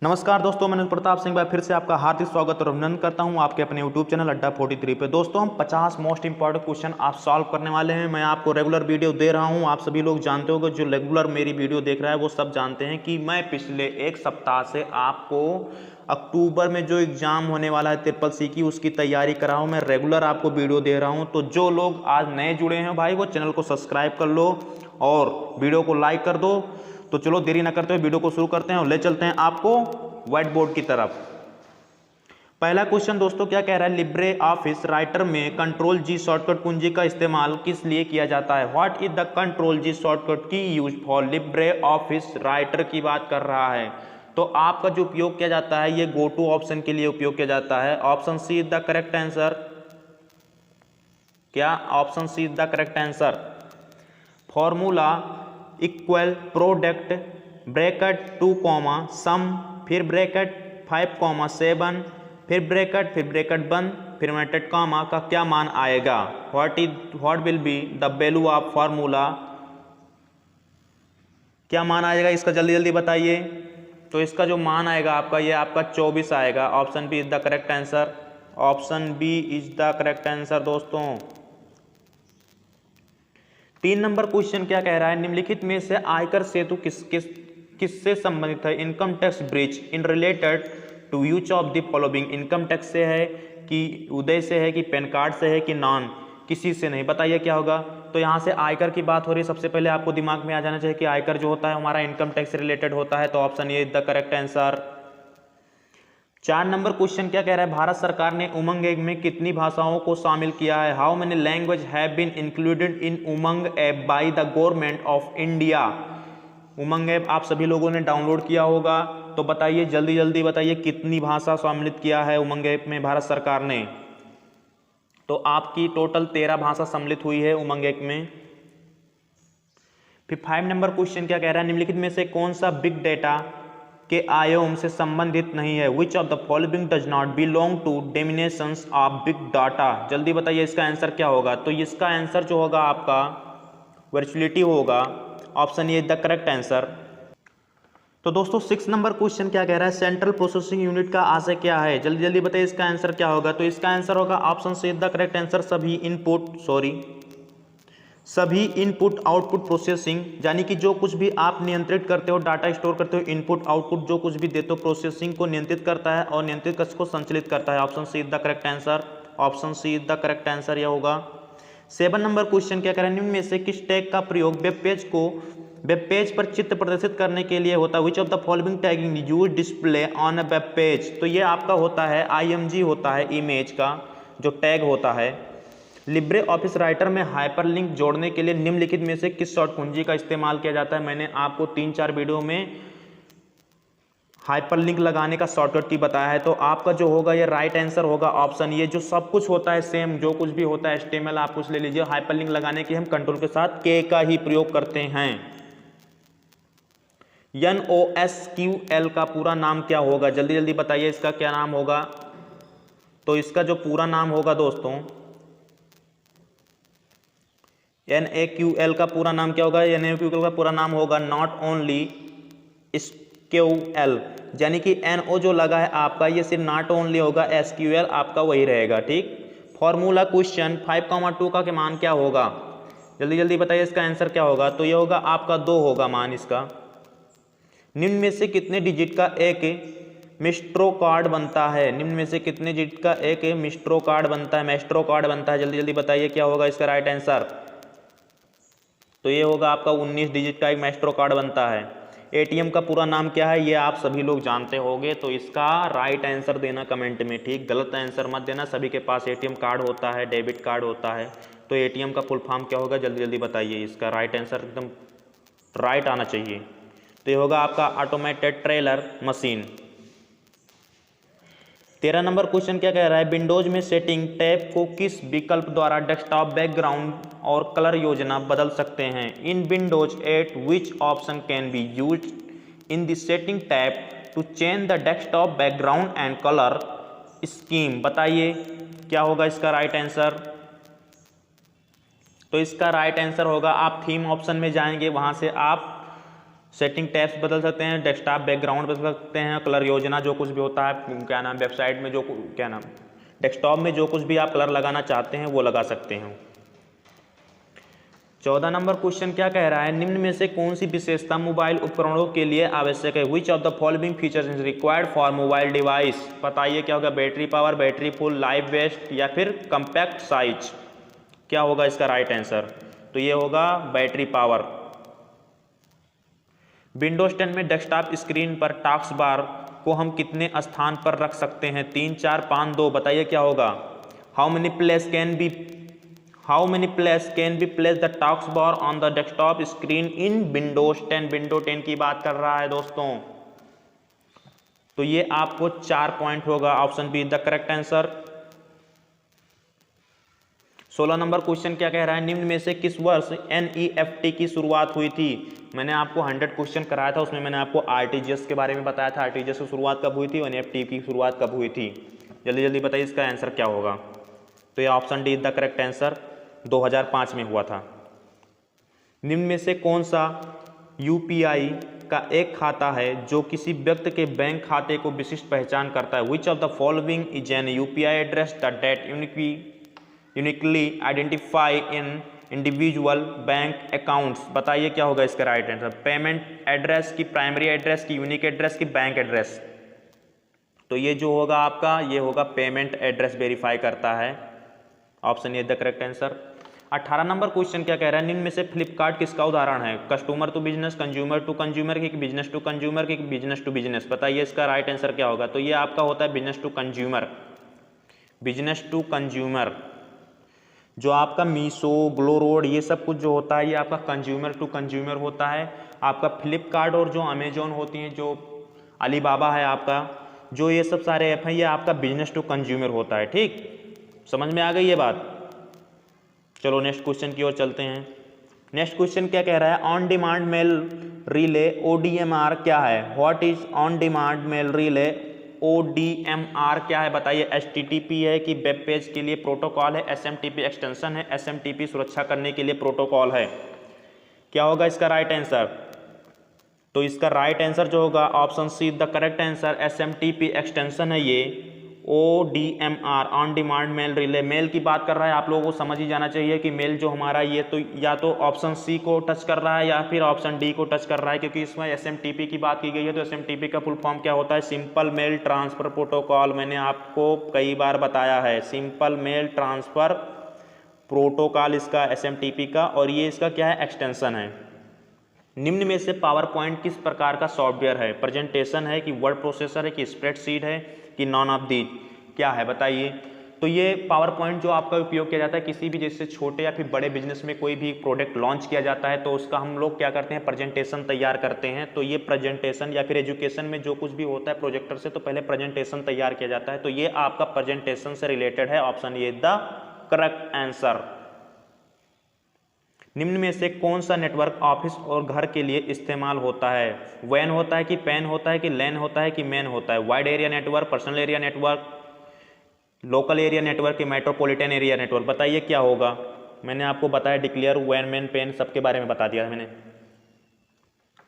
नमस्कार दोस्तों, मैं प्रताप सिंह भाई फिर से आपका हार्दिक स्वागत और अभिनंदन करता हूं आपके अपने YouTube चैनल अड्डा 43 पे। दोस्तों हम 50 मोस्ट इंपॉर्टेंट क्वेश्चन आप सॉल्व करने वाले हैं। मैं आपको रेगुलर वीडियो दे रहा हूं। आप सभी लोग जानते होंगे, जो रेगुलर मेरी वीडियो देख रहा है वो सब जानते हैं कि मैं पिछले एक सप्ताह से आपको अक्टूबर में जो एग्जाम होने वाला है CCC की, उसकी तैयारी कर रहा हूँ। मैं रेगुलर आपको वीडियो दे रहा हूँ। तो जो लोग आज नए जुड़े हैं भाई, वो चैनल को सब्सक्राइब कर लो और वीडियो को लाइक कर दो। तो चलो देरी ना करते हुए वीडियो को शुरू करते हैं और ले चलते हैं आपको व्हाइट बोर्ड की तरफ। पहला क्वेश्चन दोस्तों क्या कह रहा है, लिब्रे ऑफिस राइटर में कंट्रोल जी शॉर्टकट कुंजी का इस्तेमाल किस लिए किया जाता है। What is the control G shortcut की use for Libre Office Writer की बात कर रहा है। तो आपका जो उपयोग किया जाता है ये गो टू ऑप्शन के लिए उपयोग किया जाता है। Option C is the correct answer. क्या option C is the correct answer. Formula equal product bracket 2 sum, फिर ब्रैकेट 5 7, फिर ब्रैकेट बंद, फिर इन्वर्टेड कॉमा का क्या मान आएगा। What will be the value of formula. क्या मान आएगा इसका, जल्दी जल्दी बताइए। तो इसका जो मान आएगा आपका, ये आपका 24 आएगा। Option B is the correct answer. Option B is the correct answer दोस्तों। 3 नंबर क्वेश्चन क्या कह रहा है, निम्नलिखित में से आयकर सेतु किससे संबंधित है। Income tax bridge in related to use of the following. Income tax से है कि उदय से है कि पैन कार्ड से है कि नॉन, किसी से नहीं। बताइए क्या होगा। तो यहाँ से आयकर की बात हो रही है। सबसे पहले आपको दिमाग में आ जाना चाहिए कि आयकर जो होता है हमारा इनकम टैक्स से रिलेटेड होता है। तो option A is the correct answer. 4 number question क्या कह रहा है, भारत सरकार ने उमंग ऐप में कितनी भाषाओं को शामिल किया है। How many language have been included in Umang app by the government of India. Umang app आप सभी लोगों ने डाउनलोड किया होगा। तो बताइए, जल्दी जल्दी बताइए, कितनी भाषा सम्मिलित किया है उमंग ऐप में भारत सरकार ने। तो आपकी टोटल 13 भाषा सम्मिलित हुई है उमंग ऐप में। फिर 5 नंबर क्वेश्चन क्या कह रहा है, निम्नलिखित में से कौन सा बिग डेटा के आयाम से संबंधित नहीं है। Which of the following does not belong to dimensions of big data. जल्दी बताइए इसका आंसर क्या होगा। तो इसका आंसर जो होगा आपका वर्चुअलिटी होगा। Option A is the correct answer. तो दोस्तों 6 नंबर क्वेश्चन क्या कह रहा है, सेंट्रल प्रोसेसिंग यूनिट का आशय क्या है। जल्दी जल्दी बताइए इसका आंसर क्या होगा। तो इसका आंसर होगा option C is the correct answer. सभी इनपुट आउटपुट प्रोसेसिंग, यानी कि जो कुछ भी आप नियंत्रित करते हो, डाटा स्टोर करते हो, इनपुट आउटपुट जो कुछ भी देते हो, प्रोसेसिंग को नियंत्रित करता है और नियंत्रित को संचालित करता है। Option C is the correct answer. Option C is the correct answer यह होगा। 7 नंबर क्वेश्चन क्या कह रहे हैं, निम्न में से किस टैग का प्रयोग वेब पेज पर चित्र प्रदर्शित करने के लिए होता है। Which of the following tagging use display on a web page. तो ये आपका होता है IMG होता है, इमेज का जो टैग होता है। लिब्रे ऑफिस राइटर में हाइपरलिंक जोड़ने के लिए निम्नलिखित में से किस शॉर्ट कुंजी का इस्तेमाल किया जाता है। मैंने आपको 3-4 वीडियो में हाइपरलिंक लगाने का शॉर्टकट की बताया है। तो आपका जो होगा ये राइट आंसर होगा ऑप्शन। ये जो सब कुछ होता है सेम, जो कुछ भी होता है HTML आप कुछ ले लीजिए, हाइपरलिंक लगाने के हम कंट्रोल के साथ K का ही प्रयोग करते हैं। NoSQL का पूरा नाम क्या होगा, जल्दी जल्दी बताइए इसका क्या नाम होगा। तो इसका जो पूरा नाम होगा दोस्तों, NaQL का पूरा नाम क्या होगा। NaQL का पूरा नाम होगा नॉट ओनली SQL, यानी कि NO जो लगा है आपका, ये सिर्फ नॉट ओनली होगा, SQL आपका वही रहेगा। ठीक। फॉर्मूला क्वेश्चन 5,2 का मान क्या होगा, जल्दी जल्दी बताइए इसका आंसर क्या होगा। तो ये होगा आपका 2 होगा मान इसका। निम्न में से कितने डिजिट का एक मिस्ट्रो कार्ड बनता है। निम्न में से कितने डिजिट का एक मिस्ट्रो कार्ड बनता है। जल्दी जल्दी बताइए क्या होगा इसका राइट आंसर। तो ये होगा आपका 19 डिजिट का एक मैस्ट्रो कार्ड बनता है। ATM का पूरा नाम क्या है, ये आप सभी लोग जानते होंगे। तो इसका राइट आंसर देना कमेंट में, ठीक। गलत आंसर मत देना, सभी के पास ATM कार्ड होता है, डेबिट कार्ड होता है। तो ATM का फुल फॉर्म क्या होगा, जल्दी जल्दी बताइए। इसका राइट आंसर एकदम राइट आना चाहिए। तो ये होगा आपका automated teller machine. 13 number question क्या कह रहा है, विंडोज में सेटिंग टैब को किस विकल्प द्वारा डेस्कटॉप बैकग्राउंड और कलर योजना बदल सकते हैं। In Windows 8 which option can be used in the setting tab to change the desktop background and colour scheme. बताइए क्या होगा इसका राइट आंसर। तो इसका राइट आंसर होगा, आप थीम ऑप्शन में जाएंगे, वहां से आप सेटिंग टैब्स बदल सकते हैं, डेस्कटॉप बैकग्राउंड बदल सकते हैं, कलर योजना जो कुछ भी होता है, क्या नाम, वेबसाइट में जो क्या नाम, डेस्कटॉप में जो कुछ भी आप कलर लगाना चाहते हैं वो लगा सकते हैं। 14 नंबर क्वेश्चन क्या कह रहा है, निम्न में से कौन सी विशेषता मोबाइल उपकरणों के लिए आवश्यक है। Which of the following features is required for mobile device. बताइए क्या होगा, battery power, battery full, life waste या फिर कंपैक्ट साइज। क्या होगा इसका राइट आंसर, तो ये होगा बैटरी पावर। विंडोज 10 में डेस्कटॉप स्क्रीन पर टास्क बार को हम कितने स्थान पर रख सकते हैं, 3, 4, 5, 2। बताइए क्या होगा। How many place can be place the task bar on the desktop screen in Windows 10। Window 10 की बात कर रहा है दोस्तों, तो ये आपको 4 पॉइंट होगा, option be the correct answer. 16 number question क्या कह रहा है, निम्न में से किस वर्ष NEFT की शुरुआत हुई थी। मैंने आपको 100 क्वेश्चन कराया था, उसमें मैंने आपको RTGS के बारे में बताया था, RTGS की शुरुआत कब हुई थी और NEFT की शुरुआत कब हुई थी। जल्दी जल्दी बताइए इसका आंसर क्या होगा। तो ये option D is the correct answer, 2005 में हुआ था। निम्न में से कौन सा UPI का एक खाता है जो किसी व्यक्ति के बैंक खाते को विशिष्ट पहचान करता है। Which of the following is an UPI address the date uniquely identify in individual bank accounts. बताइए क्या होगा इसका राइट आंसर, पेमेंट एड्रेस की, प्राइमरी एड्रेस की, यूनिक एड्रेस की, बैंक एड्रेस। तो ये जो होगा आपका, ये होगा पेमेंट एड्रेस वेरीफाई करता है, option A the correct answer. 18 number question क्या कह रहा है, निम्न में से फ्लिपकार्ट किसका उदाहरण है। Customer to business, consumer to consumer की, बिजनेस टू कंज्यूमर की, बिजनेस टू बिजनेस। बताइए इसका राइट आंसर क्या होगा। तो ये आपका होता है business to consumer, business to consumer. जो आपका मीशो, ग्लो रोड, ये सब कुछ जो होता है ये आपका कंज्यूमर टू कंज्यूमर होता है। आपका फ्लिपकार्ट और जो अमेजोन होती हैं, जो अलीबाबा है आपका, जो ये सब सारे ऐप हैं, ये आपका बिजनेस टू कंज्यूमर होता है। ठीक, समझ में आ गई ये बात। चलो नेक्स्ट क्वेश्चन की ओर चलते हैं। नेक्स्ट क्वेश्चन क्या कह रहा है, on demand mail relay ODMR क्या है। What is on demand mail relay ODMR क्या है। बताइए, HTTP है कि वेब पेज के लिए प्रोटोकॉल है, SMTP एक्सटेंशन है, SMTP सुरक्षा करने के लिए प्रोटोकॉल है। क्या होगा इसका राइट आंसर। तो इसका राइट आंसर जो होगा option C the correct answer, SMTP extension है ये ODMR, on demand mail relay. Mail की बात कर रहा है, आप लोगों को समझ ही जाना चाहिए कि मेल जो हमारा ये तो या तो ऑप्शन सी को टच कर रहा है या फिर ऑप्शन डी को टच कर रहा है, क्योंकि इसमें SMTP की बात की गई है। तो SMTP का फुल फॉर्म क्या होता है, सिंपल मेल ट्रांसफर प्रोटोकॉल। मैंने आपको कई बार बताया है, सिंपल मेल ट्रांसफर प्रोटोकॉल इसका SMTP का, और ये इसका क्या है, एक्सटेंशन है। निम्न में से पावर पॉइंट किस प्रकार का सॉफ्टवेयर है। प्रेजेंटेशन है कि वर्ड प्रोसेसर है कि स्प्रेडशीट है कि नॉन ऑफ दीज, क्या है बताइए। तो ये पावर पॉइंट जो आपका उपयोग किया जाता है किसी भी जैसे छोटे या फिर बड़े बिजनेस में, कोई भी प्रोडक्ट लॉन्च किया जाता है तो उसका हम लोग क्या करते हैं, प्रेजेंटेशन तैयार करते हैं। तो ये प्रेजेंटेशन या फिर एजुकेशन में जो कुछ भी होता है प्रोजेक्टर से, तो पहले प्रेजेंटेशन तैयार किया जाता है। तो ये आपका प्रेजेंटेशन से रिलेटेड है, option A the correct answer. निम्न में से कौन सा नेटवर्क ऑफिस और घर के लिए इस्तेमाल होता है। वैन होता है कि पैन होता है कि लैन होता है कि मैन होता है। Wide area network, personal area network, local area network, metropolitan area network. बताइए क्या होगा। मैंने आपको बताया डिक्लेयर, वैन, मैन, पेन सबके बारे में बता दिया मैंने।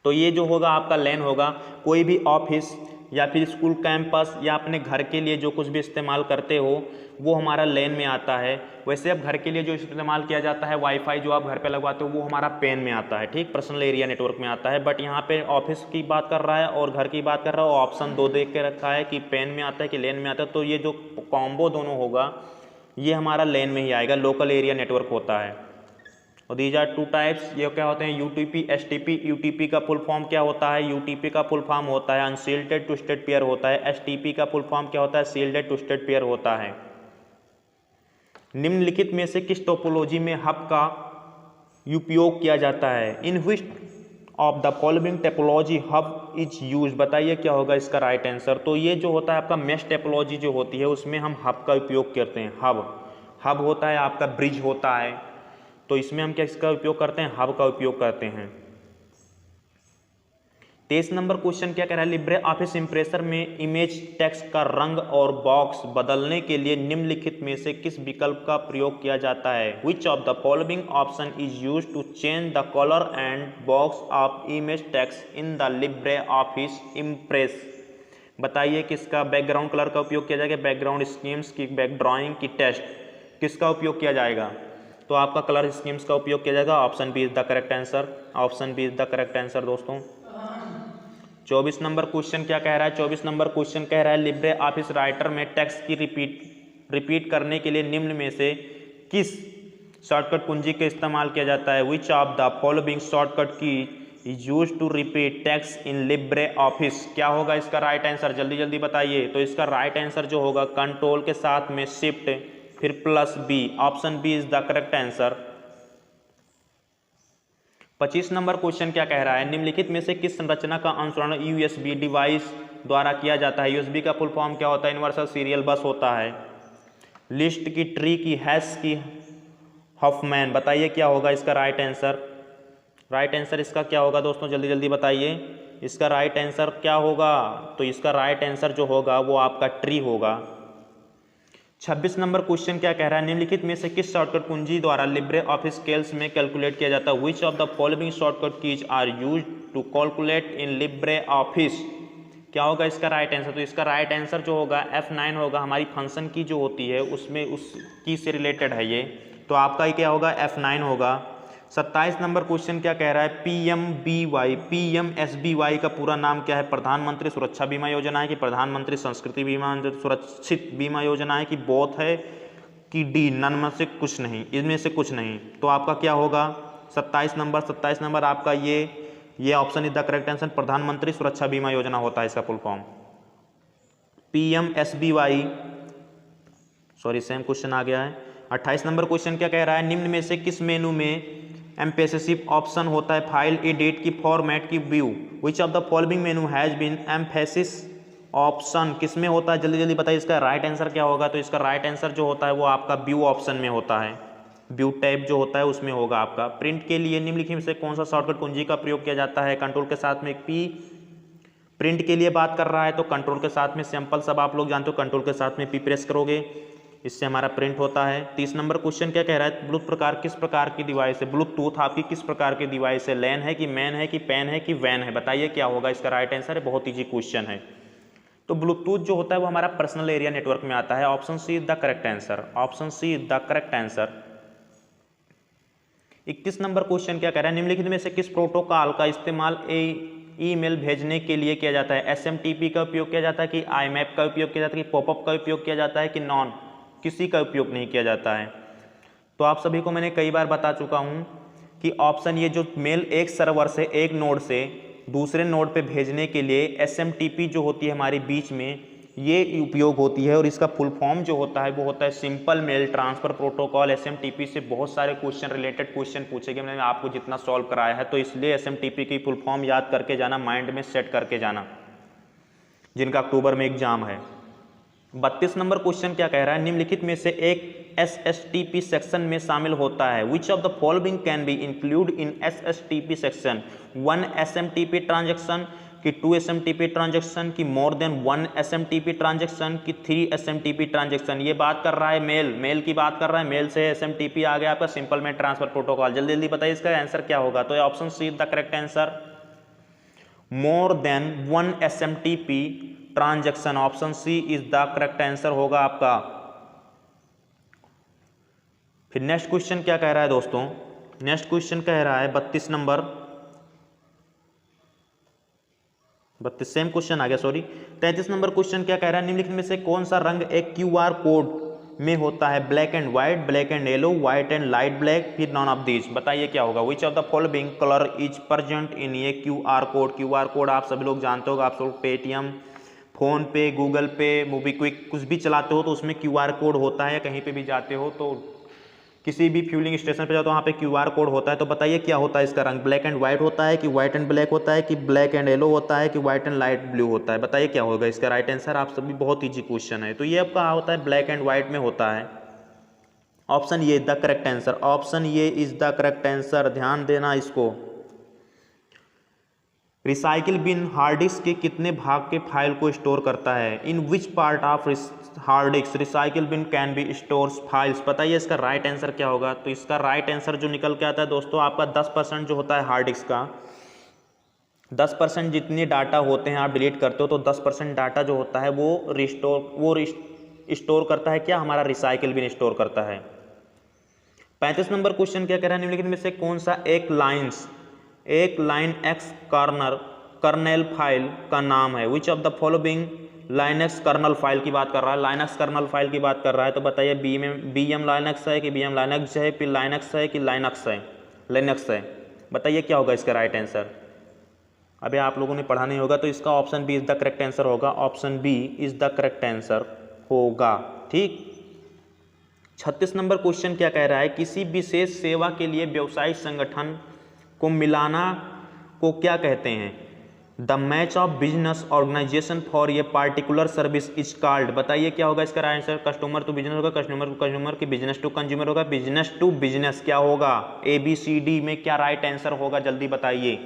तो ये जो होगा आपका लैन होगा। कोई भी ऑफिस या फिर स्कूल कैंपस या अपने घर के लिए जो कुछ भी इस्तेमाल करते हो वो हमारा लैन में आता है। वैसे अब घर के लिए जो इस्तेमाल किया जाता है वाईफाई जो आप घर पे लगवाते हो वो हमारा पेन में आता है, ठीक, पर्सनल एरिया नेटवर्क में आता है। बट यहाँ पे ऑफिस की बात कर रहा है और घर की बात कर रहा है, ऑप्शन 2 देख के रखा है कि पेन में आता है कि लैन में आता है। तो ये जो कॉम्बो दोनों होगा ये हमारा लैन में ही आएगा, लोकल एरिया नेटवर्क होता है। और दीज आर 2 टाइप्स। ये क्या होते हैं, UTP, STP। UTP का फुल फॉर्म क्या होता है, UTP का फुल फॉर्म होता है अनशील्डेड ट्विस्टेड पेयर होता है। STP का फुल फॉर्म क्या होता है, शील्डेड ट्विस्टेड पेयर होता है। निम्नलिखित में से किस टोपोलॉजी में हब का उपयोग किया जाता है। In which of the following topology hub is use. बताइए क्या होगा इसका राइट आंसर। तो ये जो होता है आपका मेश टोपोलॉजी जो होती है उसमें हम हब का उपयोग करते हैं। हब होता है आपका ब्रिज होता है, तो इसमें हम क्या इसका उपयोग करते हैं, हब का उपयोग करते हैं। 23 नंबर क्वेश्चन क्या कह रहा है, लिब्रे ऑफिस इम्प्रेसर में इमेज टेक्स्ट का रंग और बॉक्स बदलने के लिए निम्नलिखित में से किस विकल्प का प्रयोग किया जाता है। Which of the following option is use to change the colour and box of image text in the LibreOffice Impress. बताइए किसका बैकग्राउंड कलर का उपयोग किया जाएगा, बैकग्राउंड स्कीम्स की, बैक ड्राइंग की, टेस्ट किसका उपयोग किया जाएगा। तो आपका कलर स्कीम्स का उपयोग किया जाएगा। Option B is the correct answer, option B is the correct answer दोस्तों। 24 नंबर क्वेश्चन क्या कह रहा है, 24 नंबर क्वेश्चन कह रहा है लिब्रे ऑफिस राइटर में टेक्स्ट की रिपीट करने के लिए निम्न में से किस शॉर्टकट कुंजी का इस्तेमाल किया जाता है। Which of the following shortcut key is use to repeat text in Libre office. क्या होगा इसका राइट आंसर, जल्दी जल्दी बताइए। तो इसका राइट आंसर जो होगा कंट्रोल के साथ में शिफ्ट फिर plus B, option B is the correct answer. 25 नंबर क्वेश्चन क्या कह रहा है, निम्नलिखित में से किस संरचना का अनुसरण यूएसबी डिवाइस द्वारा किया जाता है। यूएसबी का फुल फॉर्म क्या होता है, यूनिवर्सल सीरियल बस होता है। लिस्ट की, ट्री की, हैश की, हॉफमैन। बताइए क्या होगा इसका राइट आंसर। राइट आंसर इसका क्या होगा दोस्तों, जल्दी जल्दी बताइए इसका राइट आंसर क्या होगा। तो इसका राइट आंसर जो होगा वो आपका ट्री होगा। 26 नंबर क्वेश्चन क्या कह रहा है, निम्नलिखित में से किस शॉर्टकट कुंजी द्वारा लिब्रे ऑफिस कैल्स में कैलकुलेट किया जाता है। Which of the following shortcut keys are use to calculate in Libre office. क्या होगा इसका राइट आंसर। तो इसका राइट आंसर जो होगा F9 होगा। हमारी फंक्शन की जो होती है उसमें उस की से रिलेटेड है ये, तो आपका ये क्या होगा, F9 होगा। 27 नंबर क्वेश्चन क्या कह रहा है, PMSBY का पूरा नाम क्या है। प्रधानमंत्री सुरक्षा बीमा योजना है कि प्रधानमंत्री संस्कृति बीमा सुरक्षित बीमा योजना है कि बोथ है कि डी नन में से कुछ नहीं, इनमें से कुछ नहीं। तो आपका क्या होगा 27 नंबर आपका ये option is the correct answer, प्रधानमंत्री सुरक्षा बीमा योजना होता है इसका full form. PMSBY, sorry same question आ गया है। 28 नंबर क्वेश्चन क्या कह रहा है, निम्न में से किस मेनू में एम्फेसिस ऑप्शन होता है, फाइल एडिट की, फॉर्मेट की, view. Which of the following menu has been emphasis option किस में होता है, जल्दी जल्दी बताइए इसका राइट आंसर क्या होगा। तो इसका राइट आंसर जो होता है वो आपका व्यू ऑप्शन में होता है, व्यू टैब जो होता है उसमें होगा आपका। प्रिंट के लिए निम्नलिखित में से कौन सा शॉर्टकट कुंजी का प्रयोग किया जाता है। कंट्रोल के साथ में पी, प्रिंट के लिए बात कर रहा है तो कंट्रोल के साथ में सिंपल सब आप लोग जानते हो, कंट्रोल के साथ में पी प्रेस करोगे, इससे हमारा प्रिंट होता है। 30 नंबर क्वेश्चन क्या कह रहा है, ब्लूटूथ प्रकार किस प्रकार की डिवाइस है। ब्लूटूथ आपकी किस प्रकार की डिवाइस है, लैन है कि मैन है कि पैन है कि वैन है। बताइए क्या होगा इसका राइट आंसर है, बहुत ईजी क्वेश्चन है। तो ब्लूटूथ जो होता है वो हमारा पर्सनल एरिया नेटवर्क में आता है। Option C is the correct answer, option C is the correct answer. 21 नंबर क्वेश्चन क्या कह रहा है, निम्नलिखित में से किस प्रोटोकॉल का इस्तेमाल ईमेल भेजने के लिए किया जाता है। SMTP का उपयोग किया जाता है कि IMAP का उपयोग किया जाता है कि पॉपअप का उपयोग किया जाता है कि नॉन किसी का उपयोग नहीं किया जाता है। तो आप सभी को मैंने कई बार बता चुका हूं कि ऑप्शन ये जो मेल एक सर्वर से एक नोड से दूसरे नोड पे भेजने के लिए SMTP जो होती है हमारी बीच में ये उपयोग होती है, और इसका फुल फॉर्म जो होता है वो होता है simple mail transfer protocol. SMTP से बहुत सारे क्वेश्चन रिलेटेड क्वेश्चन पूछे गए, मैंने आपको जितना सॉल्व कराया है, तो इसलिए SMTP की फुल फॉर्म याद करके जाना, माइंड में सेट करके जाना, जिनका अक्टूबर में एग्जाम है। 32 नंबर क्वेश्चन क्या कह रहा है, निम्नलिखित में से एक SSTP सेक्शन में शामिल होता है। Which of the following can be include in SSTP section. 1 SMTP transaction कि 2 SMTP ट्रांजेक्शन की मोर देन 1 SMTP ट्रांजेक्शन की 3 SMTP ट्रांजेक्शन। ये बात कर रहा है मेल की बात कर रहा है, मेल से SMTP आ गया आपका सिंपल मेल ट्रांसफर प्रोटोकॉल। जल्दी जल्दी बताइए इसका आंसर क्या होगा। तो option C the correct answer, more than 1 SMTP transaction, option C is the correct answer होगा आपका। फिर नेक्स्ट क्वेश्चन क्या कह रहा है दोस्तों, नेक्स्ट क्वेश्चन कह रहा है 32 नंबर, 32 सेम क्वेश्चन आ गया सॉरी। 33 नंबर क्वेश्चन क्या कह रहा है, निम्नलिखित में से कौन सा रंग एक QR कोड में होता है। Black and white, black and yellow, white and light black, फिर नॉन ऑफ दिस। बताइए क्या होगा। विच of the following colour is present in ये QR कोड। QR कोड आप सभी लोग जानते हो, आप लोग पेटीएम, फोन पे, गूगल पे, मोबीक्विक कुछ भी चलाते हो तो उसमें QR कोड होता है, कहीं पे भी जाते हो तो किसी भी फ्यूलिंग स्टेशन पे जाओ तो वहाँ पे QR कोड होता है। तो बताइए क्या होता है इसका रंग, ब्लैक एंड व्हाइट होता है कि व्हाइट एंड ब्लैक होता है कि ब्लैक एंड येलो होता है कि व्हाइट एंड लाइट ब्लू होता है। बताइए क्या होगा इसका राइट आंसर। आप सभी बहुत ईजी क्वेश्चन है। तो ये आपका होता है ब्लैक एंड व्हाइट में होता है। ऑप्शन ये द करेक्ट आंसर, ऑप्शन ये इज द करेक्ट आंसर, ध्यान देना इसको। रिसाइकिल बिन हार्ड डिस्क के कितने भाग के फाइल को स्टोर करता है? In which part of hard disk recycle bin can be stores files? बताइए इसका राइट आंसर क्या होगा। तो इसका राइट आंसर जो निकल के आता है दोस्तों, आपका 10% जो होता है हार्ड डिस्क का, 10% जितने डाटा होते हैं आप डिलीट करते हो, तो 10% डाटा जो होता है वो स्टोर करता है क्या? हमारा रिसाइकिल बिन स्टोर करता है। 35 नंबर क्वेश्चन क्या कह रहा है? निम्नलिखित में से कौन सा एक लाइन एक्स कर्नेल फाइल का नाम है? Which of the following Linux kernel file की बात कर रहा है, लाइनक्स कर्नल फाइल की बात कर रहा है। तो बताइए बीएम लाइनक्स है कि बीएम लाइनक्स है, फिर लाइनक्स है कि लिनक्स है? बताइए क्या होगा इसका राइट आंसर। अभी आप लोगों ने पढ़ा नहीं होगा, तो इसका option B is the correct answer होगा। Option B is the correct answer होगा। ठीक। 36 नंबर क्वेश्चन क्या कह रहा है? किसी विशेष सेवा के लिए व्यवसायिक संगठन को मिलाना को क्या कहते हैं? The match of business organisation for ये पार्टिकुलर सर्विस इज कॉल्ड। बताइए क्या होगा इसका right answer. Customer to business होगा, कस्टमर टू कंज्यूमर की, बिजनेस टू कंज्यूमर होगा, बिजनेस टू बिजनेस क्या होगा? ABCD में क्या राइट आंसर होगा, जल्दी बताइए।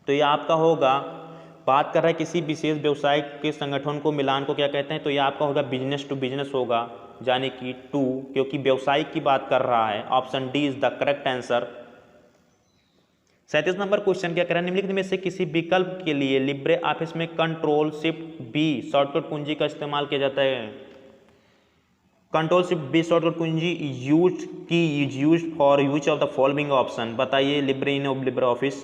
तो ये आपका होगा, बात कर रहा है किसी विशेष व्यवसाय के संगठन को मिलान को क्या कहते हैं, तो ये आपका होगा बिजनेस टू बिजनेस होगा, यानी कि टू, क्योंकि व्यवसायिक की बात कर रहा है। Option D is the correct answer. 37 number question क्या कह रहा है? निम्नलिखित में से किसी विकल्प के लिए लिब्रे ऑफिस में कंट्रोल शिफ्ट बी शॉर्टकट कुंजी का इस्तेमाल किया जाता है? कंट्रोल शिफ्ट बी शॉर्टकट कुंजी is used for use of the following option. बताइए Libre in Libre Office,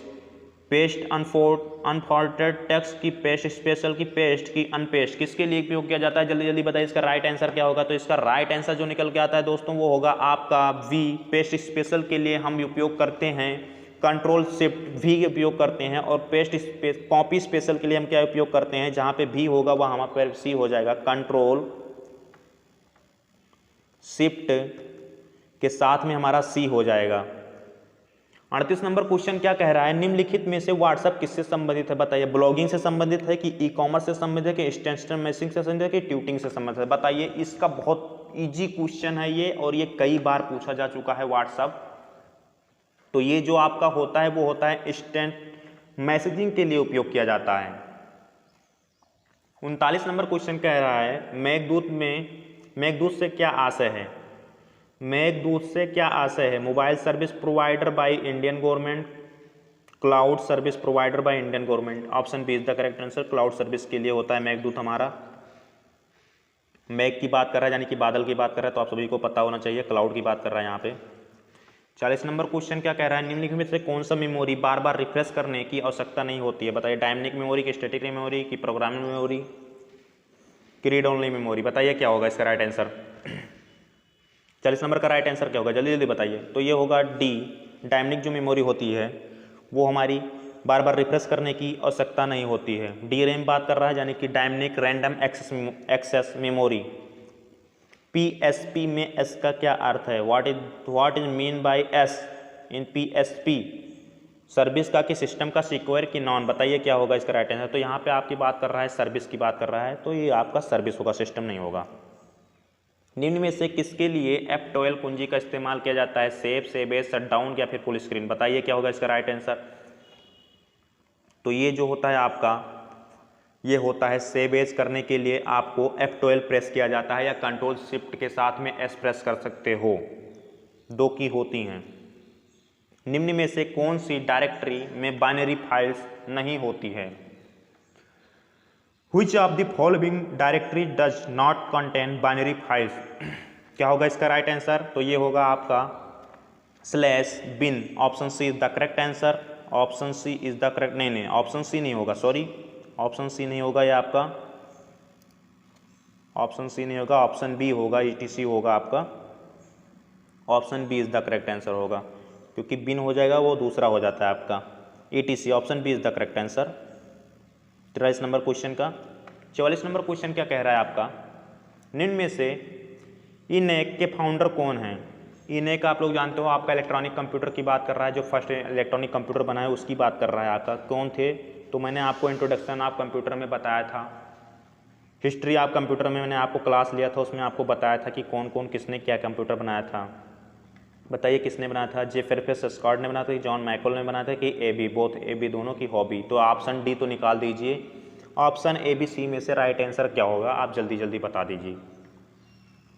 paste unformatted text की पेस्ट, स्पेशल की पेस्ट की अनपेस्ट, किसके लिए उपयोग किया जाता है? जल्दी जल्दी बताइए इसका राइट आंसर क्या होगा। तो इसका राइट आंसर जो निकल के आता है दोस्तों, वो होगा आपका वी, पेस्ट स्पेशल के लिए हम उपयोग करते हैं कंट्रोल शिफ्ट वी उपयोग करते हैं, और पेस्ट कॉपी स्पेशल के लिए हम क्या उपयोग करते हैं? जहां पे भी होगा वह हमारे पर सी हो जाएगा, कंट्रोल शिफ्ट के साथ में हमारा सी हो जाएगा। 38 नंबर क्वेश्चन क्या कह रहा है? निम्नलिखित में से व्हाट्सएप किससे संबंधित है? बताइए। ब्लॉगिंग से संबंधित है कि ई-कॉमर्स से संबंधित है कि इंस्टेंट मैसेजिंग से संबंधित है कि ट्यूटिंग से संबंधित है? बताइए। इसका बहुत इजी क्वेश्चन है ये, और ये कई बार पूछा जा चुका है व्हाट्सएप। तो ये जो आपका होता है वो होता है इंस्टेंट मैसेजिंग के लिए उपयोग किया जाता है। 39 नंबर क्वेश्चन कह रहा है मेघदूत से क्या आशय है? मेघदूत से क्या आशय है? Mobile service provider by Indian government, cloud service provider by Indian government? Option B is the correct answer. Cloud service के लिए होता है मेघदूत हमारा। मेघ की बात कर रहा है यानी कि बादल की बात कर रहा है, तो आप सभी को पता होना चाहिए क्लाउड की बात कर रहा है यहाँ पे। 40 नंबर क्वेश्चन क्या कह रहा है? निम्नलिखित में से कौन सा मेमोरी बार बार रिफ्रेश करने की आवश्यकता नहीं होती है? बताइए। डायनेमिक मेमोरी की, स्टैटिक मेमोरी की, प्रोग्रामिंग मेमोरी की, रीड ओनली मेमोरी? बताइए क्या होगा इसका राइट आंसर। 40 नंबर का राइट आंसर क्या होगा, जल्दी जल्दी बताइए। तो ये होगा डी, डायनेमिक जो मेमोरी होती है वो हमारी बार बार रिफ्रेश करने की आवश्यकता नहीं होती है। DRAM बात कर रहा है, यानी कि dynamic random access memory. PSP में S का क्या अर्थ है? What is mean by S in PSP? Service का कि सिस्टम का, सिक्योर की नॉन? बताइए क्या होगा इसका राइट आंसर। तो यहाँ पे आपकी बात कर रहा है, सर्विस की बात कर रहा है, तो ये आपका सर्विस होगा, सिस्टम नहीं होगा। निम्न में से किसके लिए F12 कुंजी का इस्तेमाल किया जाता है? सेव एज, शट डाउन या फिर फुल स्क्रीन? बताइए क्या होगा इसका राइट आंसर। तो ये जो होता है आपका, ये होता है सेव एज करने के लिए आपको F12 प्रेस किया जाता है, या कंट्रोल शिफ्ट के साथ में S प्रेस कर सकते हो, दो की होती हैं। निम्न में से कौन सी डायरेक्टरी में बाइनरी फाइल्स नहीं होती है? Which of the following directory does not contain binary files? क्या होगा इसका राइट आंसर? तो ये होगा आपका /bin। Option C is the correct answer. Option C is the correct, नहीं ऑप्शन सी नहीं होगा, सॉरी ऑप्शन सी नहीं होगा, ये आपका ऑप्शन सी नहीं होगा, ऑप्शन बी होगा, ETC होगा आपका। Option B is the correct answer होगा, क्योंकि बिन हो जाएगा वो दूसरा हो जाता है आपका ETC। Option B is the correct answer 23 number question का। 44 नंबर क्वेश्चन क्या कह रहा है आपका? निम्न में से इनेक के फाउंडर कौन हैं? इनेक आप लोग जानते हो, आपका इलेक्ट्रॉनिक कंप्यूटर की बात कर रहा है, जो फर्स्ट इलेक्ट्रॉनिक कंप्यूटर बनाया उसकी बात कर रहा है आपका। कौन थे? तो मैंने आपको इंट्रोडक्शन ऑफ कंप्यूटर में बताया था, हिस्ट्री ऑफ कंप्यूटर में मैंने आपको क्लास लिया था, उसमें आपको बताया था कि कौन कौन किसने क्या कंप्यूटर बनाया था। बताइए किसने बनाया था? जेफरफेस स्कॉट ने बनाया था, जॉन मैकल ने बनाया था कि A B, both A B दोनों की हॉबी? तो ऑप्शन डी तो निकाल दीजिए। ऑप्शन ए बी सी में से राइट आंसर क्या होगा आप जल्दी जल्दी बता दीजिए।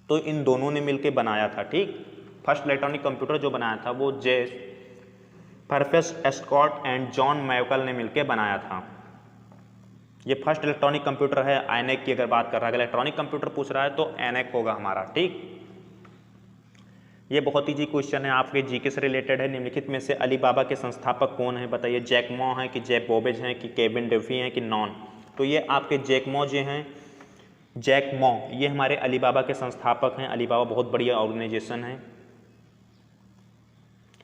तो इन दोनों ने मिलकर बनाया था, ठीक। फर्स्ट इलेक्ट्रॉनिक कंप्यूटर जो बनाया था वो जेफरफेस स्कॉट एंड जॉन मैकल ने मिलकर बनाया था। ये फर्स्ट इलेक्ट्रॉनिक कंप्यूटर है। एनएक की अगर बात कर रहा है, अगर इलेक्ट्रॉनिक कंप्यूटर पूछ रहा है तो एनएक होगा हमारा, ठीक। ये बहुत ईजी क्वेश्चन है, आपके जीके से रिलेटेड है। निम्नलिखित में से अलीबाबा के संस्थापक कौन है? बताइए। जैक मॉ हैं कि जेफ बेजोस हैं कि केविन डफी हैं कि नॉन? तो ये आपके जैक मॉ जो हैं, जैक मॉ ये हमारे अलीबाबा के संस्थापक हैं। अलीबाबा बहुत बढ़िया ऑर्गेनाइजेशन है।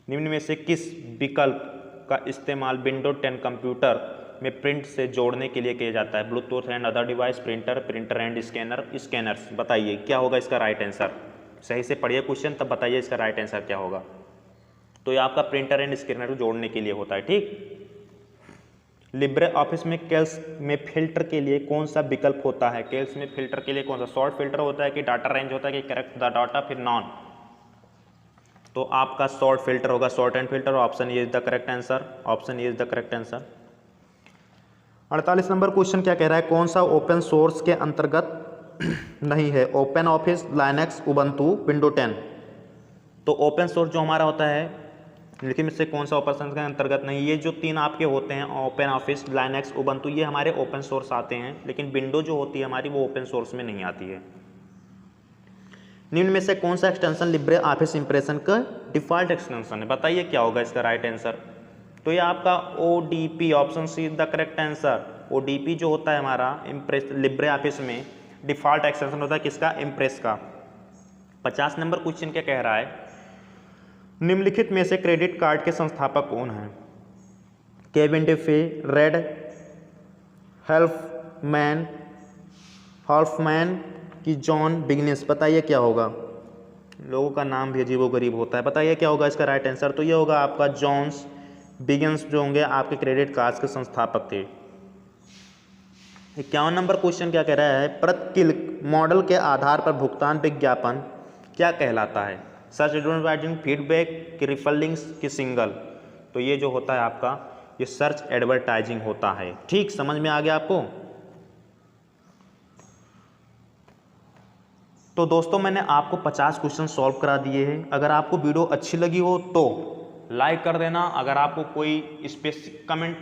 निम्न में से किस विकल्प का इस्तेमाल विंडो 10 कंप्यूटर में प्रिंट से जोड़ने के लिए किया जाता है? Bluetooth and other device, printer and scanners. बताइए क्या होगा इसका राइट आंसर? सही से पढ़िए क्वेश्चन, तब बताइए इसका राइट आंसर क्या होगा। तो ये आपका प्रिंटर एंड स्कैनर जोड़ने के लिए होता है, ठीक। लिब्रे ऑफिस में कैल्स में फिल्टर के लिए कौन सा विकल्प होता है? कैल्स में फिल्टर के लिए कौन सा? शॉर्ट फिल्टर होता है कि डाटा रेंज होता है कि करेक्ट द डाटा, फिर नॉन? तो आपका शॉर्ट फिल्टर होगा, short and filter. Option A is the correct answer. Option A is the correct answer. 48 number question क्या कह रहा है? कौन सा ओपन सोर्स के अंतर्गत नहीं है? Open office, Linux, Ubuntu, window 10। तो ओपन सोर्स जो हमारा होता है, लेकिन इससे कौन सा ओपन सोर्स के अंतर्गत नहीं? ये जो तीन आपके होते हैं, ओपन ऑफिस, लाइनक्स, उबंटू, ये हमारे ओपन सोर्स आते हैं। लेकिन विंडो जो होती है हमारी वो ओपन सोर्स में नहीं आती है। निम्न में से कौन सा एक्सटेंशन लिब्रे ऑफिस इंप्रेशन का डिफॉल्ट एक्सटेंशन है? बताइए क्या होगा इसका राइट आंसर। तो ये आपका ODP, option C is the correct answer. ODP जो होता है हमारा इम्प्रेस लिब्रे ऑफिस में डिफॉल्ट एक्सटेंशन होता है किसका? इम्प्रेस का। 50 नंबर क्वेश्चन क्या कह रहा है? निम्नलिखित में से क्रेडिट कार्ड के संस्थापक कौन हैं? केविन डफी, रेड हॉल्फमैन की जॉन बिगनिस? बताइए क्या होगा। लोगों का नाम भी अजीबोगरीब होता है। बताइए क्या होगा इसका राइट आंसर। तो ये होगा आपका जॉन्स बिगिंस, जो होंगे आपके क्रेडिट कार्ड्स के संस्थापक थे। 51 नंबर क्वेश्चन क्या कह रहा है? प्रति क्लिक मॉडल के आधार पर भुगतान विज्ञापन क्या कहलाता है? सर्च एडवर्टाइजिंग, फीडबैक की रिफलिंग्स की सिंगल? तो ये जो होता है आपका ये सर्च एडवर्टाइजिंग होता है, ठीक। समझ में आ गया आपको? तो दोस्तों मैंने आपको 50 क्वेश्चन सॉल्व करा दिए हैं। अगर आपको वीडियो अच्छी लगी हो तो लाइक कर देना। अगर आपको कोई स्पेसिफिक कमेंट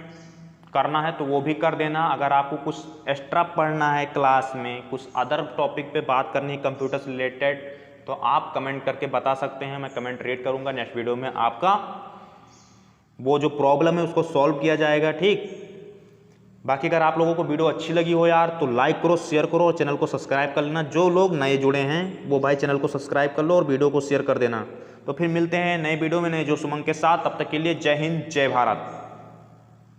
करना है तो वो भी कर देना। अगर आपको कुछ एक्स्ट्रा पढ़ना है क्लास में, कुछ अदर टॉपिक पे बात करनी है कंप्यूटर से रिलेटेड, तो आप कमेंट करके बता सकते हैं। मैं कमेंट रीड करूंगा। नेक्स्ट वीडियो में आपका वो जो प्रॉब्लम है उसको सॉल्व किया जाएगा, ठीक। बाकी अगर आप लोगों को वीडियो अच्छी लगी हो यार तो लाइक करो, शेयर करो और चैनल को सब्सक्राइब कर लेना। जो लोग नए जुड़े हैं वो भाई चैनल को सब्सक्राइब कर लो और वीडियो को शेयर कर देना। तो फिर मिलते हैं नए वीडियो में नए जोश उमंग के साथ। तब तक के लिए जय हिंद, जय भारत।